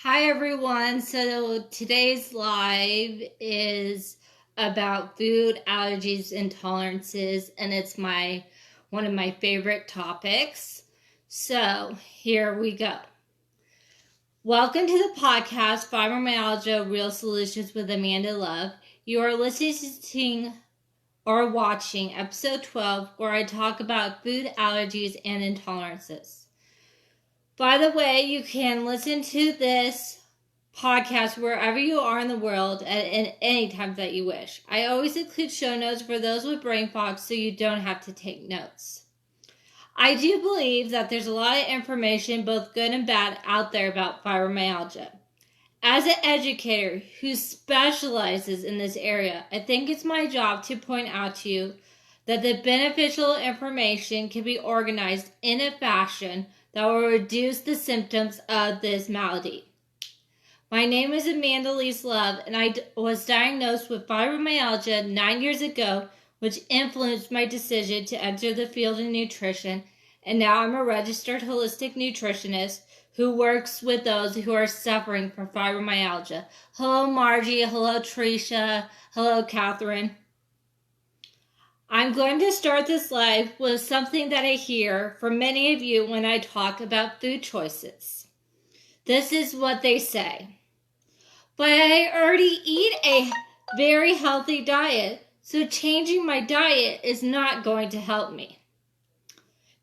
Hi everyone. So today's live is about food allergies, intolerances, and it's one of my favorite topics. So here we go. Welcome to the podcast Fibromyalgia Real Solutions with Amanda Love. You are listening or watching episode 12 where I talk about food allergies and intolerances. By the way, you can listen to this podcast wherever you are in the world at any time that you wish. I always include show notes for those with brain fog so you don't have to take notes. I do believe that there's a lot of information, both good and bad, out there about fibromyalgia. As an educator who specializes in this area, I think it's my job to point out to you that the beneficial information can be organized in a fashion that will reduce the symptoms of this malady. My name is Amanda Love, and I was diagnosed with fibromyalgia 9 years ago, which influenced my decision to enter the field of nutrition, and now I'm a registered holistic nutritionist who works with those who are suffering from fibromyalgia. Hello, Margie. Hello, Tricia. Hello, Catherine. I'm going to start this live with something that I hear from many of you when I talk about food choices. This is what they say. But I already eat a very healthy diet, so changing my diet is not going to help me.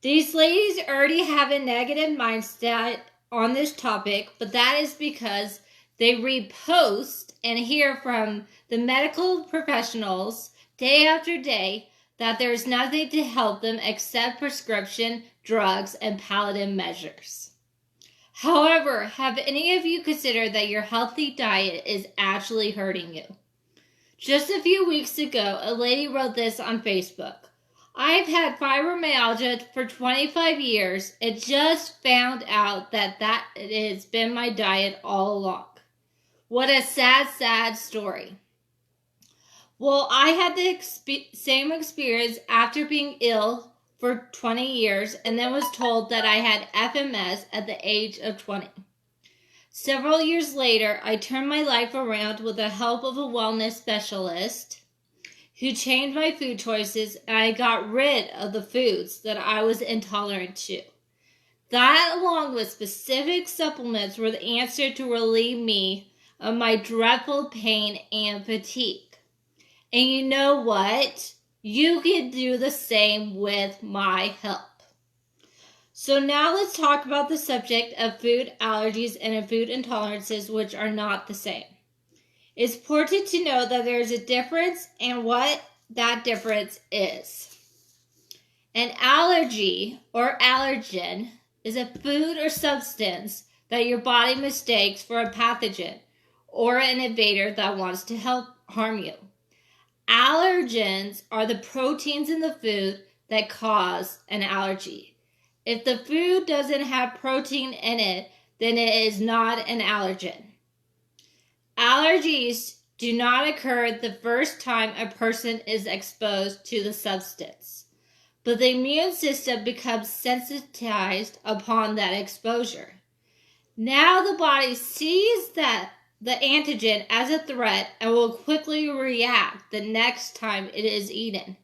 These ladies already have a negative mindset on this topic, but that is because they repost and hear from the medical professionals day after day that there's nothing to help them except prescription drugs and palliative measures. However, have any of you considered that your healthy diet is actually hurting you? Just a few weeks ago, a lady wrote this on Facebook. I've had fibromyalgia for 25 years and just found out that has been my diet all along. What a sad, sad story. Well, I had the same experience after being ill for 20 years and then was told that I had FMS at the age of 20. Several years later, I turned my life around with the help of a wellness specialist who changed my food choices, and I got rid of the foods that I was intolerant to. That, along with specific supplements, were the answer to relieve me of my dreadful pain and fatigue. And you know what? You can do the same with my help. So now let's talk about the subject of food allergies and food intolerances, which are not the same. It's important to know that there is a difference and what that difference is. An allergy or allergen is a food or substance that your body mistakes for a pathogen or an invader that wants to harm you. Allergens are the proteins in the food that cause an allergy. If the food doesn't have protein in it, then it is not an allergen. Allergies do not occur the first time a person is exposed to the substance, but the immune system becomes sensitized upon that exposure. Now the body sees that the antigen as a threat and will quickly react the next time it is eaten.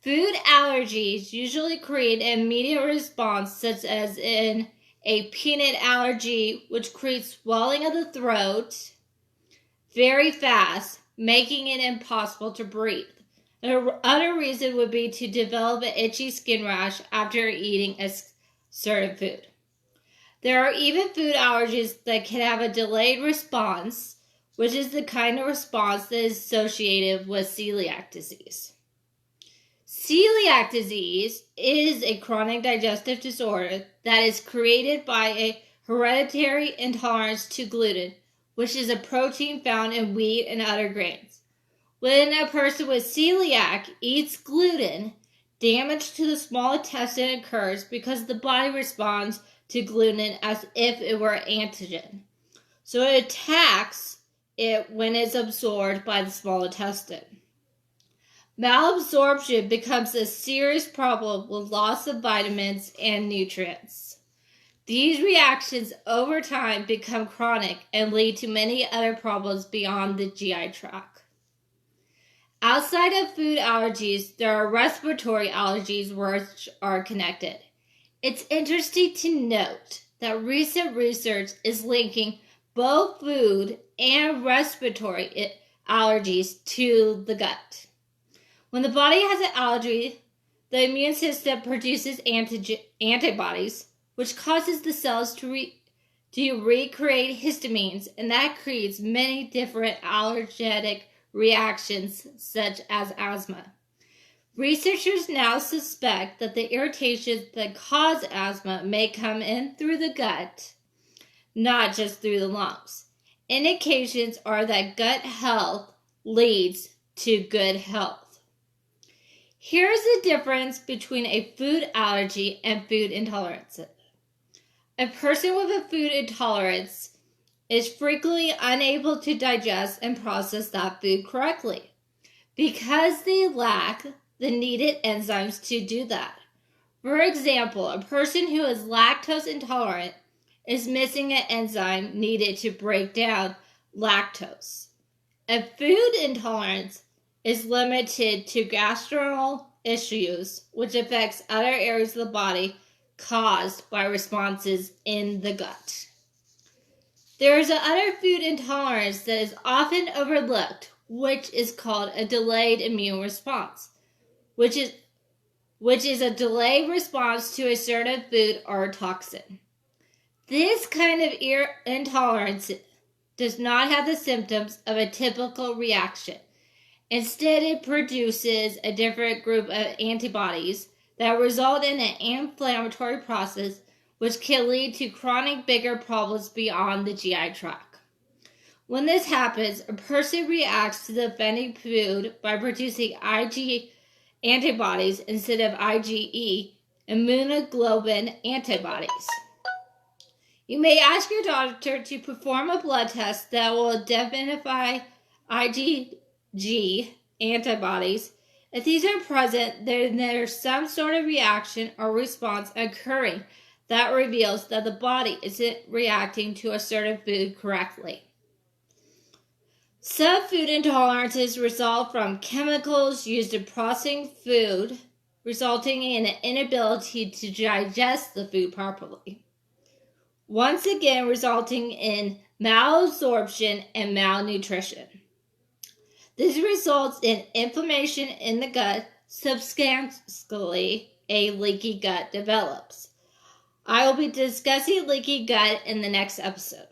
Food allergies usually create an immediate response, such as in a peanut allergy, which creates swelling of the throat very fast, making it impossible to breathe. Another reason would be to develop an itchy skin rash after eating a certain food. There are even food allergies that can have a delayed response, which is the kind of response that is associated with celiac disease. Celiac disease is a chronic digestive disorder that is created by a hereditary intolerance to gluten, which is a protein found in wheat and other grains. When a person with celiac eats gluten, damage to the small intestine occurs because the body responds to gluten as if it were an antigen. So it attacks it when it's absorbed by the small intestine. Malabsorption becomes a serious problem with loss of vitamins and nutrients. These reactions over time become chronic and lead to many other problems beyond the GI tract. Outside of food allergies, there are respiratory allergies which are connected. It's interesting to note that recent research is linking both food and respiratory allergies to the gut. When the body has an allergy, the immune system produces antibodies, which causes the cells to recreate histamines, and that creates many different allergenic reactions, such as asthma. Researchers now suspect that the irritations that cause asthma may come in through the gut, not just through the lungs. Indications are that gut health leads to good health. Here's the difference between a food allergy and food intolerance. A person with a food intolerance is frequently unable to digest and process that food correctly because they lack the needed enzymes to do that. For example, a person who is lactose intolerant is missing an enzyme needed to break down lactose. A food intolerance is limited to gastrointestinal issues, which affects other areas of the body caused by responses in the gut. There is another food intolerance that is often overlooked, which is called a delayed immune response, which is a delayed response to a certain food or toxin. This kind of intolerance does not have the symptoms of a typical reaction. Instead, it produces a different group of antibodies that result in an inflammatory process which can lead to chronic bigger problems beyond the GI tract. When this happens, a person reacts to the offending food by producing IgE antibodies instead of IgE, immunoglobulin antibodies. You may ask your doctor to perform a blood test that will identify IgG antibodies. If these are present, then there's some sort of reaction or response occurring that reveals that the body isn't reacting to a certain food correctly. Some food intolerances result from chemicals used in processing food, resulting in an inability to digest the food properly, once again resulting in malabsorption and malnutrition. This results in inflammation in the gut. Subsequently, a leaky gut develops. I will be discussing leaky gut in the next episode.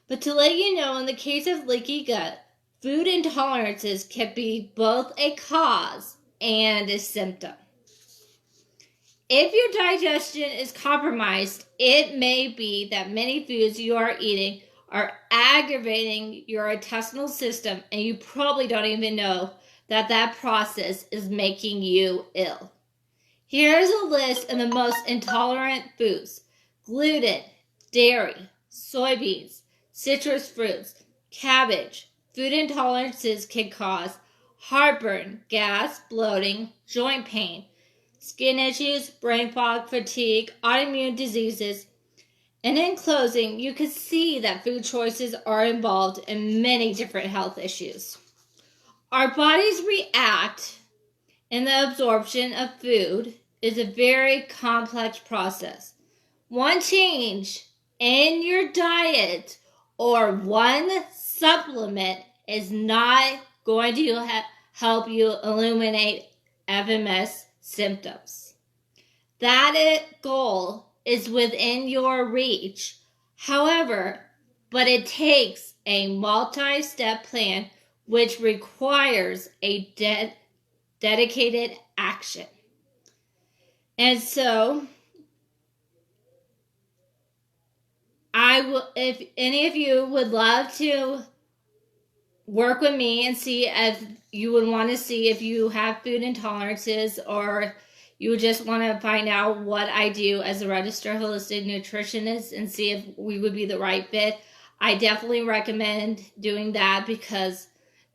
But to let you know, in the case of leaky gut, food intolerances can be both a cause and a symptom. If your digestion is compromised, it may be that many foods you are eating are aggravating your intestinal system, and you probably don't even know that that process is making you ill. Here's a list of the most intolerant foods: gluten, dairy, soybeans, citrus fruits, cabbage. Food intolerances can cause heartburn, gas, bloating, joint pain, skin issues, brain fog, fatigue, autoimmune diseases. And in closing, you can see that food choices are involved in many different health issues. Our bodies react, and the absorption of food is a very complex process. One change in your diet or one supplement is not going to help you eliminate FMS symptoms. That goal is within your reach. However, but it takes a multi-step plan which requires a dedicated action. And so, if any of you would love to work with me and see if you would want to see if you have food intolerances, or you just want to find out what I do as a registered holistic nutritionist and see if we would be the right fit, I definitely recommend doing that, because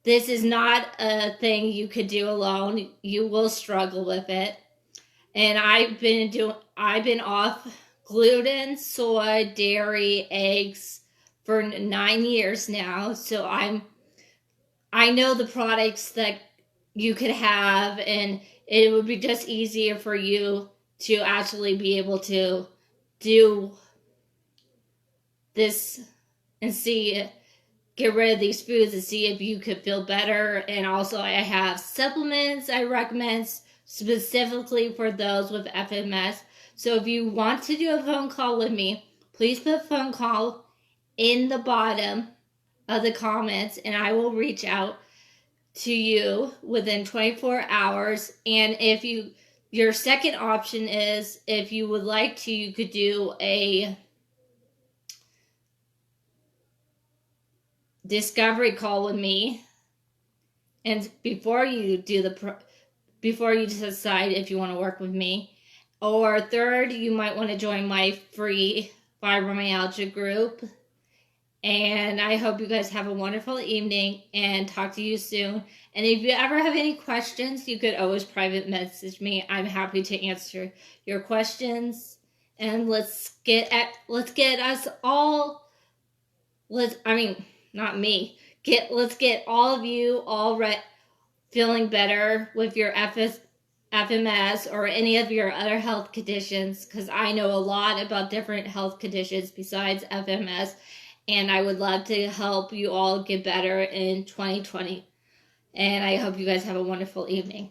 this is not a thing you could do alone. You will struggle with it. And I've been off gluten, soy, dairy, eggs for 9 years now. So I know the products that you could have, and it would be just easier for you to actually be able to do this and get rid of these foods and see if you could feel better. And also I have supplements I recommend specifically for those with FMS. So if you want to do a phone call with me, please put phone call in the bottom of the comments and I will reach out to you within 24 hours. And if your second option is, if you would like to, you could do a discovery call with me, and before you decide if you want to work with me. Or third, you might want to join my free fibromyalgia group. And I hope you guys have a wonderful evening and talk to you soon. And if you ever have any questions, you could always private message me. I'm happy to answer your questions. And let's get us all, not me. Let's get all of you feeling better with your FMS or any of your other health conditions, because I know a lot about different health conditions besides FMS, and I would love to help you all get better in 2020. And I hope you guys have a wonderful evening.